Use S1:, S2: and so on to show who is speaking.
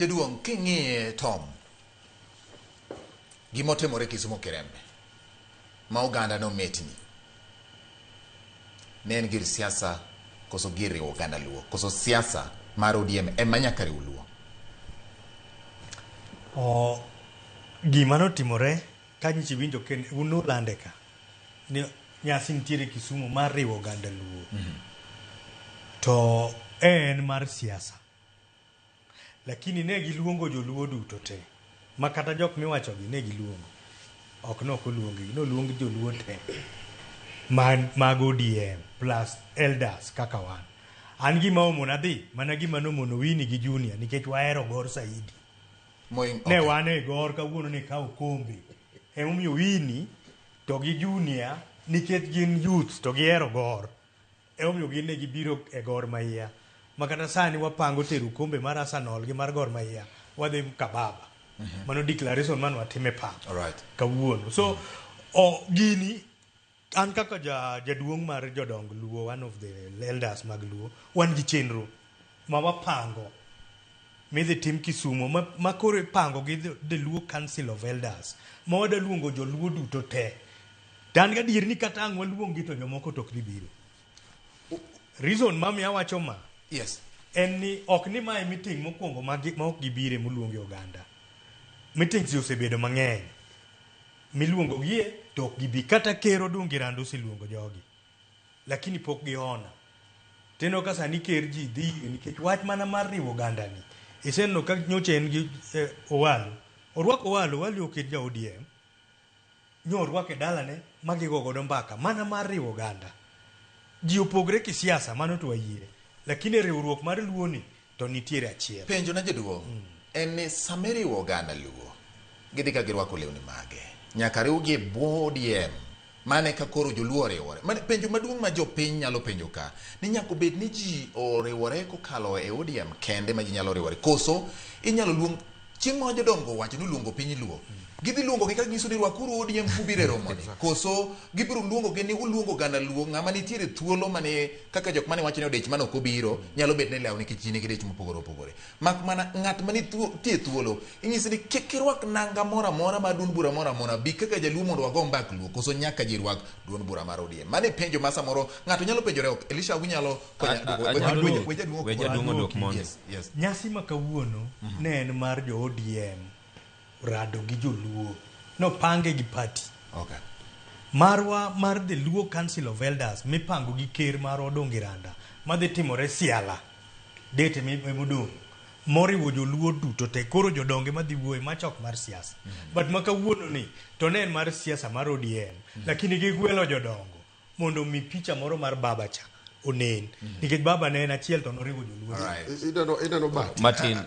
S1: Jaduong' king'iye Tom gimotimore Kisumu Kirembe ma oganda no metni ne en gir siasa koso gir riwo oganda luo koso siasa mar ODM ema nyaka riw luo.
S2: Gima notimore ka nyichi winjo ken uno lande ka ni nyasi nitiere Kisumu mar riwo oganda luo. To en mar siasa. Lakini ne giluongo joluo duto te. Ma kata jok miwacho gi ne giluongo. Ok no koluongi, no luongi joluo te. Mag ODM plus elders kaka wan. An gima omona dhi, mana gima nomono Winnie gi Junior nikech wahero gor saidi. Ne wane gor kawuono ni kawo kombe. Emomiyo Winnie to gi Junior nikech gin youth to gihero gor. Emomiyo gin ne gibiro e Gor Mahia. Makata sani wapango tero kombe mar Arsenal gi mar Gor Mahia wadhi Kababa. Mano declaration man watime pa. Kawuono. So gini an kaka jaduong' mar jodong luo, one of the elders mag luo, wan gi chenro ma wapango midhi tim Kisumu ma koro ipango gi the Luo Council of Elders ma wada luongo joluo duto te. Dan gadier ni kata ang' waluongi to jomoko tok dhi biro. Reason mami awacho ma en ni ok ni mae meeting mokwongo ma ok gibire moluongi oganda. Meetings osebedo mang'eny miluongo gie to ok gibi kata Ker Odungi Rando oseluongo jogi lakini pok giona. Teno ka sani ker ji dhi nikech wach mana mar riwo oganda ni iseneno ka nyocha en gi Owalo orwako Owalo oket ja ODM nyo orwako e dalane ma gigo godo mbaka mana mar riwo oganda. Ji opogre kisiasa mano to wayie lakini riwruok mar luo ni to nitiere achiel.
S1: Penjo na jaduong' en ni samiriwo oganda luo gidhi ka girwako lewni mage nyaka riwgi bwo ODM mane ka koro joluo oriwore. Penjo maduong' ma jopiny nyalo penjo ka ni nyaka bed ni ji oriwore kokalo e ODM kende ma ji nyalo riwore koso inyalo luong chieng' ma jodongo wacho ni luongo piny luo gidhi luongo gi ka giso ni rwakuru ODM kubire romo ni koso gibiro luongo gi ni uluongo oganda luo ng'ama nitiere thuolo mane kaka jok mane wacho ni odech mane ok obiro nyalo bet ni lew nikech ji nigi dech mopogore opogore mak mana ng'at mane tie thuolo inyisi ni kik irwak nanga moro amora mar duond bura moro amora bi kaka jaluo mondo wago mbak luo koso nyaka ji rwak duond bura mar ODM. Mane penjo ma samoro ng'ato nyalo penjore ok Elisha unyalo
S2: nyasi ma kawuono ne en mar jo ODM rado gi joluo no pange gi party marwa mar the Luo Council of Elders mipango gi ker mar Odungi Randa madhi timore Siala date modong' moriwo joluo duto te koro jodonge madhi wuoye machok mar siasa but makawuono ni to ne en mar siasa mar ODM lakini gigwelo jodongo mondo mi picha moro mar baba cha onen nikech baba ne en achiel to noriwo joluo.
S3: Martin